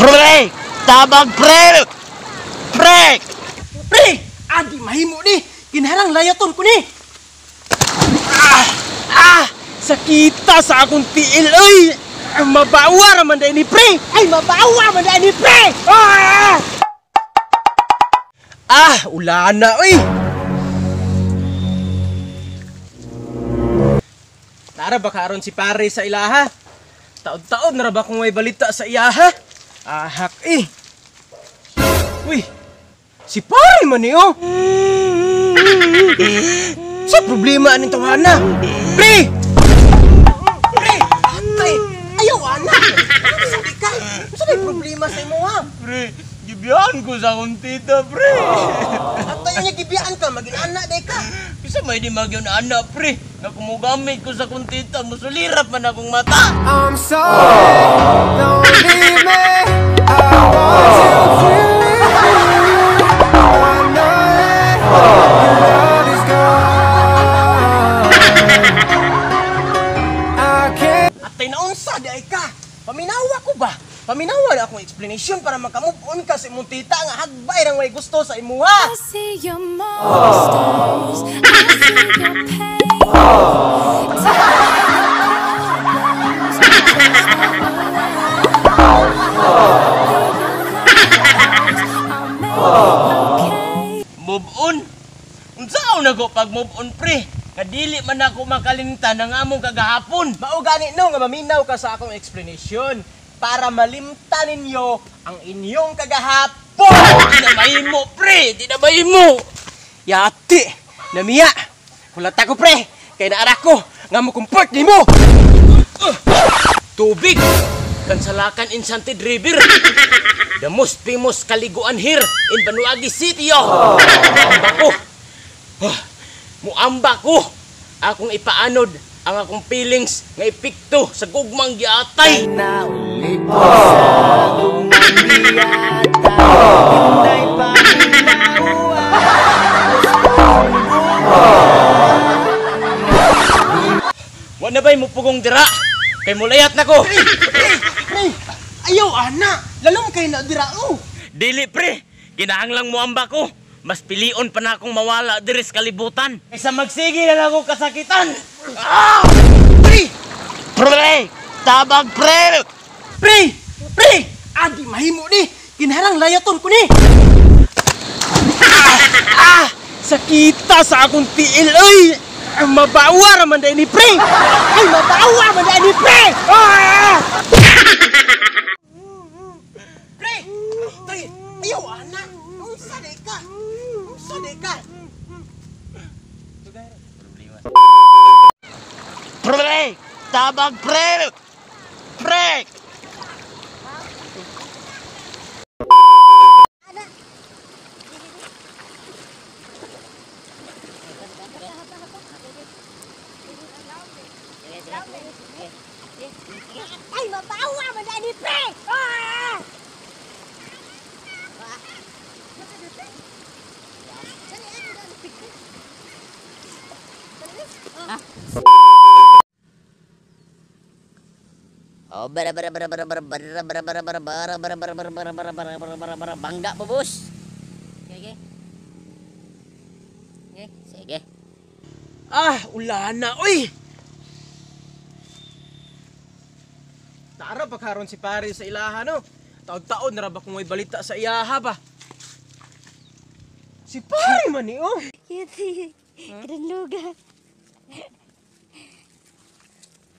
Pre! Tabang pre! Pre! Pre! Adi mahimo ni! Kinharang layaton ko ni! Sakita sa akong tiil, oy! Mabawa raman dahil ni pre! Ay, mabawa raman dahil ni pre! Ulana, oy! Tara ba karon si pare sa ilaha? Taon-taon na ba kung may balita sa iyaha? Ahak eh! Uy! Si pare man eh, oh! Sa problema aning tawana? Pre! Pre! Atay! Ayaw, anak! Sabi ka! Saan may problema sa imo, ha? Pre, gibiyaan ko sa akong tita, pre. Atay niya gibiyaan ka, maging anak day ka! Bisa may di magyon anak, pre. Nga kumugamit ko sa akong tita, musulirap man akong mata. I'm sorry, don't leave me. I want you to leave. I know that your love is gone. I can't. Atay naunsa day ka! Paminawa ko ba? Paminawa na akong explanation para makamove on ka sa imong tita nga hagbay rang may gusto sa imuha! I see your monsters, I see your pain. Move on? Unsaon na ko pag move on, pre? Kadili man ako makalimtan ng among kagahapon. Mao gani no nga maminaw ka sa akong explanation para malimtan ninyo ang inyong kagahapon! Di na mahimo, pre. Di na mahimo. Yati! Namiya! Kulat ako pre! Kay naara ko nga mo comfort nimo! Tubig. Kansalakan in Santid River. The most famous kaliguan here in Banuagi City, yo. Muamba ko. Muamba ko. Akong ipaanod ang akong feelings nga epekto sa gugmang giatay. Naulit ko sa gumang Hinay pa Wa na ba'y mupugong dira? Kay mulayat na ko. Pre! Ayaw ana! Lalong kay na dirao! Dili, pre. Kinahanglang muamba ko. Mas pilion pa na akong mawala diri sa kalibutan. Kaysa magsige na lang ako kasakitan. Pre! Pre! Tabang pre! Pre! Pre! Adi mahimo ni! Kinharang layaton ko ni! Sakita sa akong tiil, oy! Mabawa raman dahil ni pre! Ay, mabawa raman dahil ni pre! Pre! Pre! Ayaw, anak! Unsa day ka? Unsa day ka? Pre! Tabang pre! Pre! Ay, mabawa man dahil ni pre! Oh, bangga po, bos. Sige. Sige. Ulana, oy! Tara pa karon si pare sa ilaha, no? Taon-taon na ba kung may balita sa iyaha ba? Si pare man eh, oh! Yati, kadang luga.